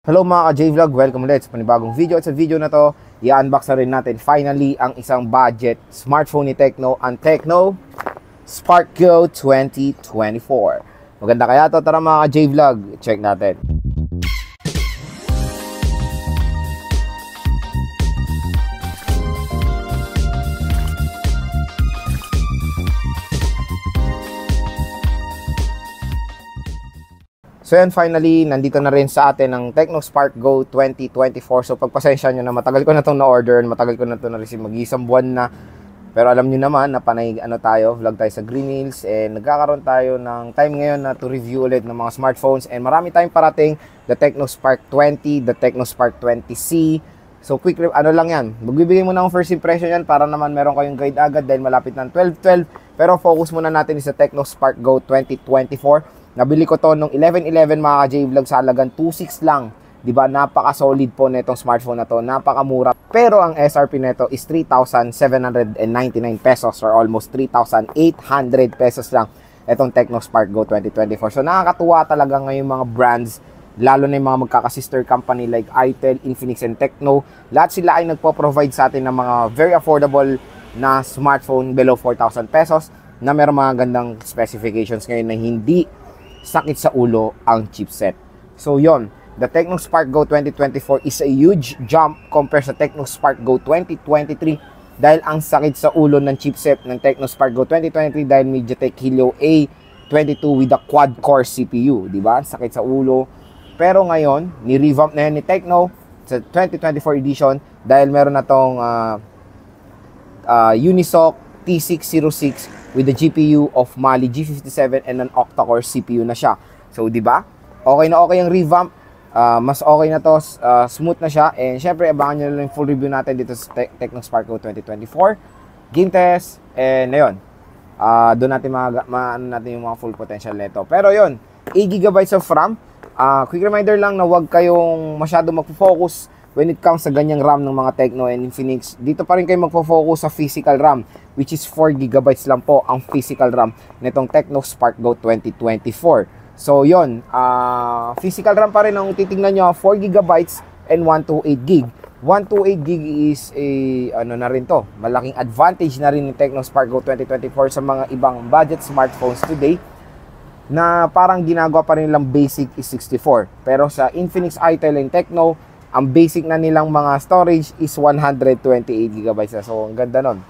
Hello mga ka-J-Vlog, welcome ulit sa panibagong video. At sa video na to, i-unbox na rin natin finally ang isang budget smartphone ni Tecno, ang Tecno Spark Go 2024. Maganda kaya to? Tara mga ka-J-Vlog, check natin. So yan, finally, nandito na rin sa atin ang Tecno Spark Go 2024. So pagpasensya nyo na, matagal ko na itong na-order, matagal ko na ito na-receive, mag-isang buwan na. Pero alam nyo naman na panay vlog tayo sa Green Hills, and nagkakaroon tayo ng time ngayon na to review ulit ng mga smartphones, and marami tayong parating, the Tecno Spark 20, the Tecno Spark 20C. So quick, lang yan, magbibigay muna akong first impression yan para naman meron kayong guide agad dahil malapit ng 12/12. Pero focus muna natin sa Tecno Spark Go 2024. Nabili ko to nung 11/11 mga ka-J-Vlog sa halagang 2.6 lang. Diba? Napaka-solid po netong smartphone na to. Napakamura. Pero ang SRP nito is 3,799 pesos or almost 3,800 pesos lang. Itong Tecno Spark Go 2024. So nakakatuwa talaga ngayong mga brands, lalo na yung mga magkaka-sister company like Itel, Infinix, and Tecno. Lahat sila ay nagpo-provide sa atin ng mga very affordable na smartphone below 4,000 pesos na meron mga gandang specifications ngayon na hindi sakit sa ulo ang chipset. So yon, the Tecno Spark Go 2024 is a huge jump compared sa Tecno Spark Go 2023 dahil ang sakit sa ulo ng chipset ng Tecno Spark Go 2023 dahil MediaTek Helio A22 with a quad-core CPU, di ba? Sakit sa ulo. Pero ngayon, ni-revamp na yan ni Tecno sa 2024 edition dahil meron na tong Unisoc T606 with the GPU of Mali G57 and an octa-core CPU na siya. So, di ba? Okay na okay ang revamp. Mas okay na to, smooth na siya. And syempre, abangan nyo lang yung full review natin dito sa Tecno Spark Go 2024. Game test, and ayun. Doon natin maano natin yung mga full potential nito. Pero yun, 8GB of RAM. Quick reminder lang na huwag kayong masyado magpo-focus when it comes sa ganyang RAM ng mga Tecno and Infinix. Dito pa rin kayo magpo-focus sa physical RAM, which is 4GB lang po ang physical RAM nitong Tecno Spark Go 2024. So yon, physical RAM pa rin ang titingnan nyo, 4GB and 128GB. 128GB is a na rin to, malaking advantage na rin ng Tecno Spark Go 2024 sa mga ibang budget smartphones today na parang ginagawa pa rin lang basic is 64. Pero sa Infinix, Itel, and Tecno, ang basic na nilang mga storage is 128GB na. So, ang ganda nun.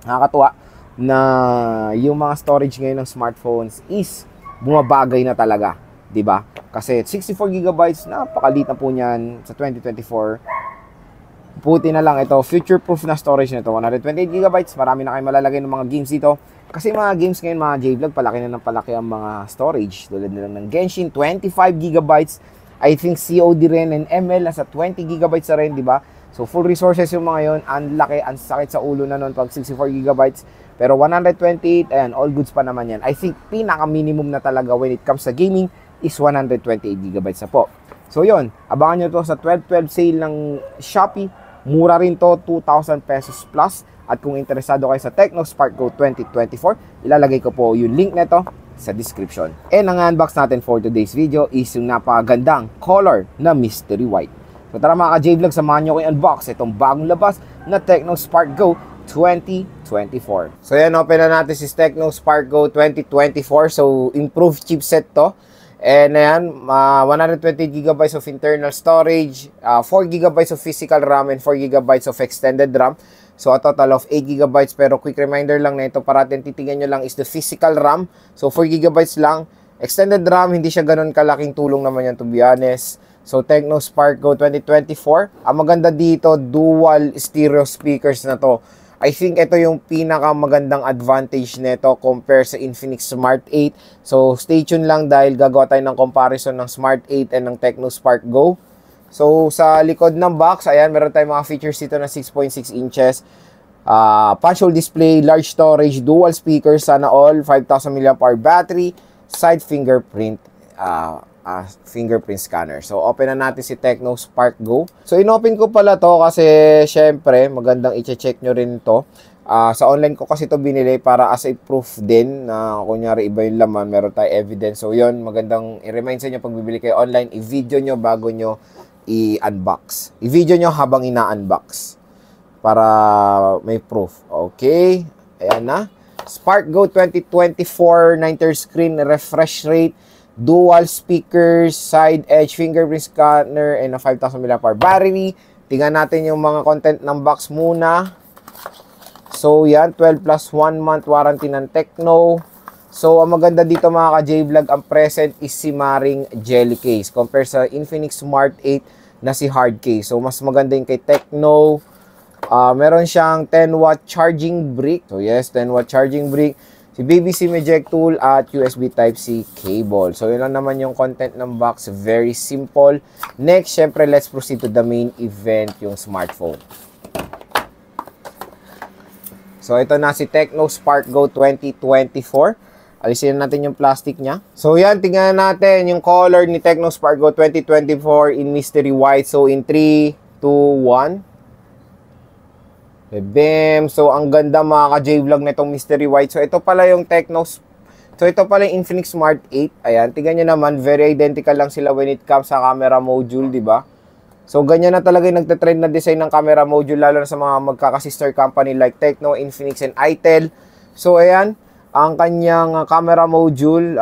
Nakakatuwa na yung mga storage ngayon ng smartphones is bumabagay na talaga. Diba? Kasi 64GB, napakaliit na po niyan sa 2024. Puti na lang ito. Future-proof na storage nito. 128GB. Marami na kayo malalagay ng mga games dito. Kasi mga games ngayon, mga J-Vlog, palaki na ng palaki ang mga storage. Tulad na lang ng Genshin, 25GB. I think COD rin and ML nasa 20GB na rin, di ba? So full resources yung mga yun, ang laki, ang sakit sa ulo na nun pag 64GB. Pero 128, ayan, all goods pa naman yan. I think pinaka-minimum na talaga when it comes sa gaming is 128GB na po. So yun, abangan nyo to sa 12/12 sale ng Shopee. Mura rin to, 2,000 pesos plus. At kung interesado kayo sa Tecno Spark Go 2024, ilalagay ko po yung link neto sa description. And ang unbox natin for today's video is yung napakagandang color na mystery white. So tara mga ka-J-Vlog, samahan nyo ko i-unbox itong bagong labas na Tecno Spark Go 2024. So yan, open na natin si Tecno Spark Go 2024. So improved chipset to. And ayan, 120GB of internal storage, 4GB of physical RAM, and 4GB of extended RAM. So a total of 8GB, pero quick reminder lang na ito parating titingnan nyo lang is the physical RAM. So 4GB lang. Extended RAM, hindi siya ganun kalaking tulong naman yan to be honest. So Tecno Spark Go 2024. Ang maganda dito, dual stereo speakers na to. I think ito yung pinakamagandang advantage nito compare sa Infinix Smart 8. So stay tuned lang dahil gagawa tayo ng comparison ng Smart 8 and ng Tecno Spark Go. So, sa likod ng box, ayan, meron tayong mga features dito na 6.6 inches. Punch hole display, large storage, dual speakers, sana all, 5,000 mAh battery, side fingerprint scanner. So, open na natin si Tecno Spark Go. So, inopen ko pala to kasi, syempre, magandang i-check nyo rin to. Sa online ko kasi ito binili para as a proof din na kunyari iba yung laman, meron tayo evidence. So, yun, magandang i-remind sa inyo pag bibili kayo online, i-video nyo bago nyo i-unbox. I-video nyo habang ina-unbox para may proof. Okay, ayan na. SparkGo 2024 9-third screen refresh rate, dual speakers, side edge fingerprint scanner, and a 5,000 mAh battery. Tingnan natin yung mga content ng box muna. So yan, 12 plus 1 month warranty ng Tecno. So ang maganda dito mga ka-J-Vlog, ang present is si Maring Jelly Case compare sa Infinix Smart 8 na si hard case. So mas maganda yung kay Tecno. Meron siyang 10-watt charging brick. So yes, 10-watt charging brick. Si Baby SIM eject tool at USB Type-C cable. So yun lang naman yung content ng box. Very simple. Next, syempre, let's proceed to the main event, yung smartphone. So ito na si Tecno SparkGo 2024. Alisin natin yung plastic niya. So yan, tingnan natin yung color ni Tecno SparkGo 2024 in mystery white. So in 3, 2, 1. Bam! So, ang ganda mga ka-J-Vlog na itong mystery white. So, ito pala yung Tecno. So, ito pala yung Infinix Smart 8. Ayan, tingnan nyo naman, very identical lang sila when it comes sa camera module, di ba? So, ganyan na talaga yung nagtatrend na design ng camera module, lalo na sa mga magkaka-sister company like Tecno, Infinix, and Itel. So, ayan, ang kanyang camera module.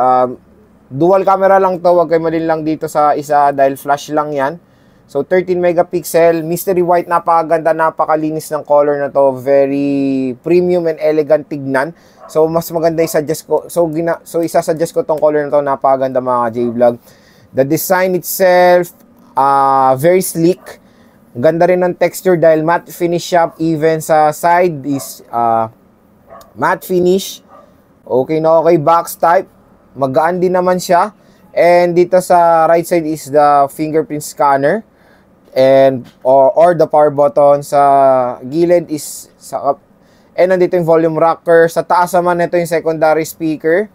Dual camera lang to, wag kayo malin lang dito sa isa dahil flash lang yan. So, 13 megapixel, mystery white, napakaganda, napakalinis ng color na to. Very premium and elegant tignan. So, mas maganda i-suggest ko. So, isa-suggest ko tong color na to, napakaganda mga J-Vlog. The design itself, very sleek. Ganda rin ng texture dahil matte finish siya. Even sa side is matte finish. Okay na okay, box type. Magaan din naman siya. And dito sa right side is the fingerprint scanner. And or the power button. Sa gilid is and nandito yung volume rocker. Sa taas naman ito yung secondary speaker.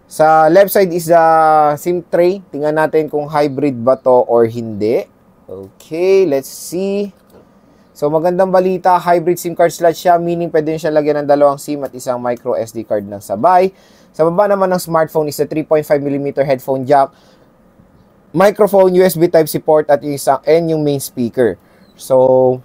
Sa left side is the SIM tray. Tingnan natin kung hybrid ba to or hindi. Okay, let's see. So magandang balita, hybrid SIM card slot siya, meaning pwede nyo siya lagyan ng dalawang SIM at isang micro SD card ng sabay. Sa baba naman ng smartphone is the 3.5mm headphone jack, microphone, USB Type-C port at yung main speaker. So,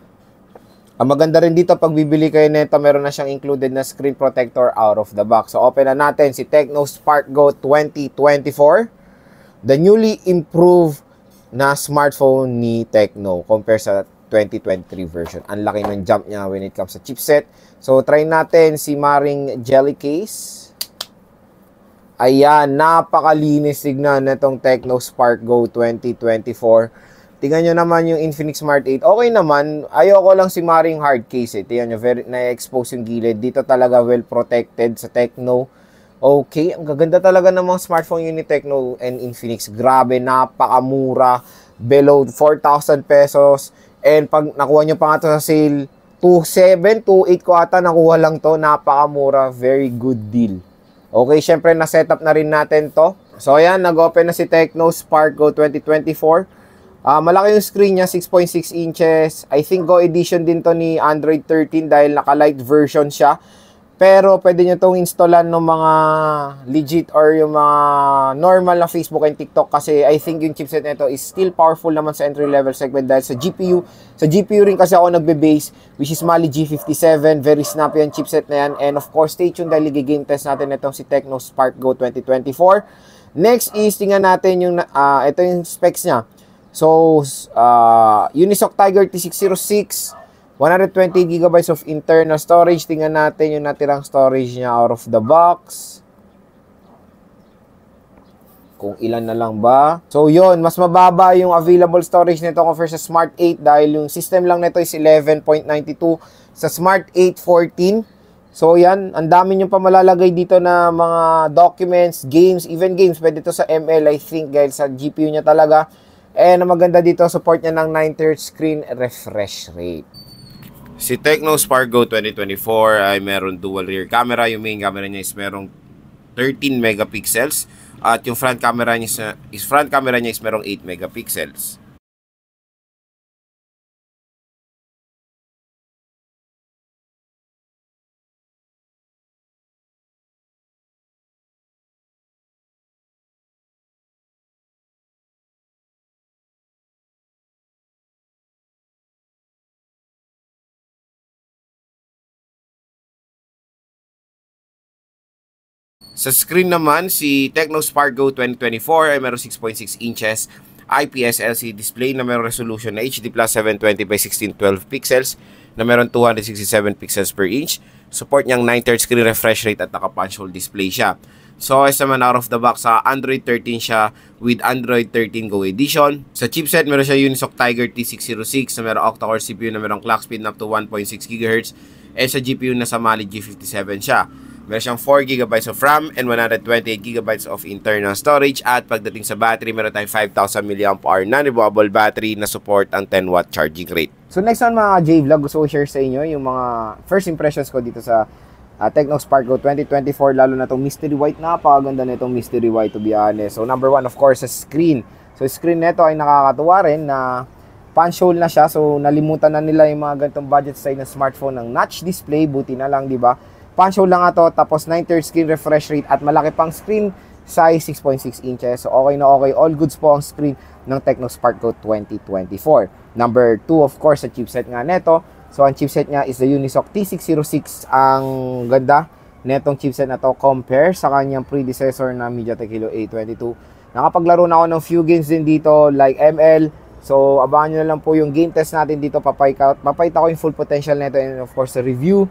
ang maganda rin dito, pag bibili kayo nito, meron na siyang included na screen protector out of the box. So, open na natin si Tecno SparkGo 2024. The newly improved na smartphone ni Tecno compare sa 2023 version. Ang laki ng jump niya when it comes sa chipset. So, try natin si Maring Jelly Case. Ayan, napakalinis tignan nitong Tecno SparkGo 2024. Tingnan nyo naman yung Infinix Smart 8. Okay naman, ayoko lang si Maring hard case. Tingnan nyo, very na-expose yung gilid. Dito talaga well protected sa Tecno. Okay, ang gaganda talaga ng mga smartphone yun ni Tecno and Infinix. Grabe, napakamura. Below 4,000 pesos. And pag nakuha nyo pa nga ito sa sale, 2,700, 2,800 ko ata nakuha lang to. Napakamura, very good deal. Okay, syempre na-setup na rin natin to. So ayan, nag-open na si Tecno SparkGo 2024. Malaki yung screen niya, 6.6 inches. I think Go edition din to ni Android 13 dahil naka-light version siya. Pero pwede nyo itong installan ng mga legit or yung mga normal na Facebook and TikTok kasi I think yung chipset nito is still powerful naman sa entry-level segment dahil sa GPU. Sa GPU rin kasi ako nagbe-base, which is Mali G57. Very snappy ang chipset na yan. And of course, stay tuned dahil i-game test natin itong si Tecno SparkGo 2024. Next is, tingnan natin yung, ito yung specs niya. So, Unisoc Tiger T606. 120GB of internal storage. Tingnan natin yung natirang storage niya out of the box. Kung ilan na lang ba. So, yun. Mas mababa yung available storage nito compare sa Smart 8 dahil yung system lang nito is 11.92. Sa Smart 8, 14. So, yan. Ang dami nyo pa malalagay dito na mga documents, games, even games. Pwede to sa ML, I think, dahil sa GPU niya talaga. And ang maganda dito, support niya ng 9/3 screen refresh rate. Si Tecno SparkGo 2024 ay meron dual rear camera. Yung main camera niya is merong 13 megapixels at yung front camera niya is merong 8 megapixels. Sa screen naman, si Tecno Spark Go 2024 ay meron 6.6 inches IPS LCD display na meron resolution na HD Plus 720 by 1612 pixels na meron 267 pixels per inch. Support niyang 9Hz screen refresh rate at naka-punch hole display siya. So, as naman out of the box, sa Android 13 siya with Android 13 Go Edition. Sa chipset, meron siya Unisoc Tiger T606 na meron octa-core CPU na meron clock speed na up to 1.6 GHz. And sa GPU na sa Mali G57 siya. Meron siyang 4GB of RAM and 128GB of internal storage. At pagdating sa battery, meron tayong 5,000 mAh non-removable battery na support ang 10W charging rate. So next on mga J-Vlog, gusto ko share sa inyo yung mga first impressions ko dito sa Tecno Spark Go 2024, lalo na itong mystery white. Napakaganda na itong mystery white, to be honest. So number one, of course, sa screen. So screen nito ay nakakatuwa rin na punch hole na siya. So nalimutan na nila yung mga ganitong budget size ng smartphone ng notch display. Buti na lang, di ba? Punch hole lang ito, tapos 9Hz screen refresh rate at malaki pang screen size 6.6 inches. So okay na okay, all goods po ang screen ng Tecno Spark Go 2024. Number 2, of course, sa chipset nga neto. So ang chipset niya is the Unisoc T606. Ang ganda netong chipset na to compare sa kanyang predecessor na MediaTek Helio A22. Nakapaglaro na ako ng few games din dito like ML. So abangan nyo na lang po yung game test natin dito. Papakita ko yung full potential neto and of course the review.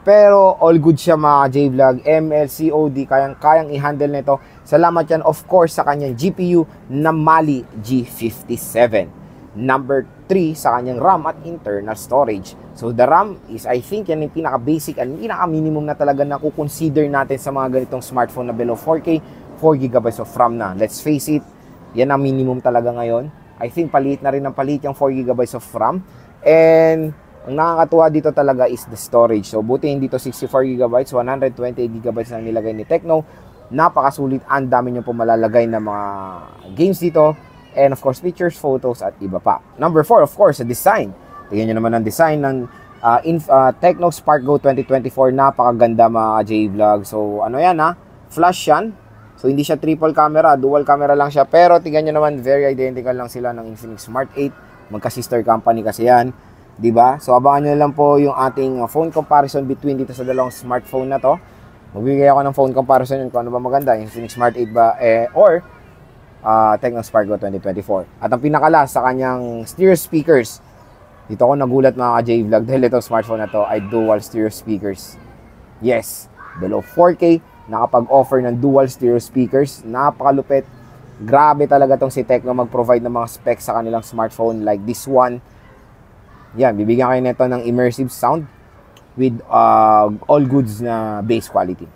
Pero all good siya mga J-Vlog. ML, COD, kayang i-handle nito. Salamat yan of course sa kanyang GPU na Mali G57. Number 3 sa kanyang RAM at internal storage. So the RAM is, I think, yan yung pinaka-basic and pinaka-minimum na talaga na kukonsider natin sa mga ganitong smartphone na below 4K, 4GB of RAM na. Let's face it, yan ang minimum talaga ngayon. I think palit na rin ng palit yung 4GB of RAM. And ang nakakatuwa dito talaga is the storage. So buti hindi to 64GB, 128GB na nilagay ni Tecno. Napakasulit, ang dami nyo po malalagay na mga games dito. And of course, pictures, photos, at iba pa. Number 4, of course, the design. Tingnan nyo naman ang design ng Tecno Spark Go 2024. Napakaganda mga J-Vlog. So, ano yan ha? Flash yan. So, hindi siya triple camera. Dual camera lang siya. Pero, tingnan nyo naman, very identical lang sila ng Infinix Smart 8. Magka-sister company kasi yan. Diba? So, abangan nyo lang po yung ating phone comparison between dito sa dalawang smartphone na to. Magbibigay ako ng phone comparison yun kung ano ba maganda. Infinix Smart 8 ba? Or Tecno Spark Go 2024. At ang pinaka-last sa kanyang stereo speakers. Dito ako nagulat mga J-Vlog dahil itong smartphone na to ay dual stereo speakers. Yes, below 4K, nakapag-offer ng dual stereo speakers. Napakalupit. Grabe talaga tong si Tecno mag-provide ng mga specs sa kanilang smartphone like this one. Yan, bibigyan kayo nito ng immersive sound with all goods na base quality.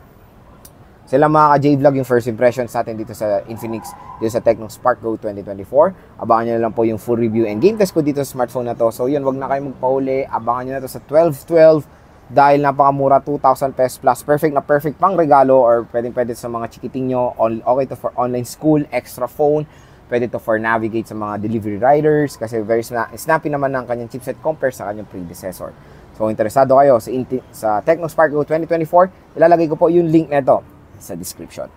Sila mga ka-J-Vlog yung first impressions natin dito sa Infinix, dito sa Tecno Spark Go 2024. Abangan nyo na lang po yung full review and game test ko dito sa smartphone na to. So yun, wag na kayo magpahuli. Abangan nyo na to sa 12/12 dahil napakamura, 2,000 pesos plus. Perfect na perfect pang regalo or pwede sa mga chikiting nyo. Okay to for online school, extra phone. Pwede to for navigate sa mga delivery riders kasi very snappy naman ng kanyang chipset compare sa kanyang predecessor. So interesado kayo sa Tecno Spark Go 2024, ilalagay ko po yung link nito sa description.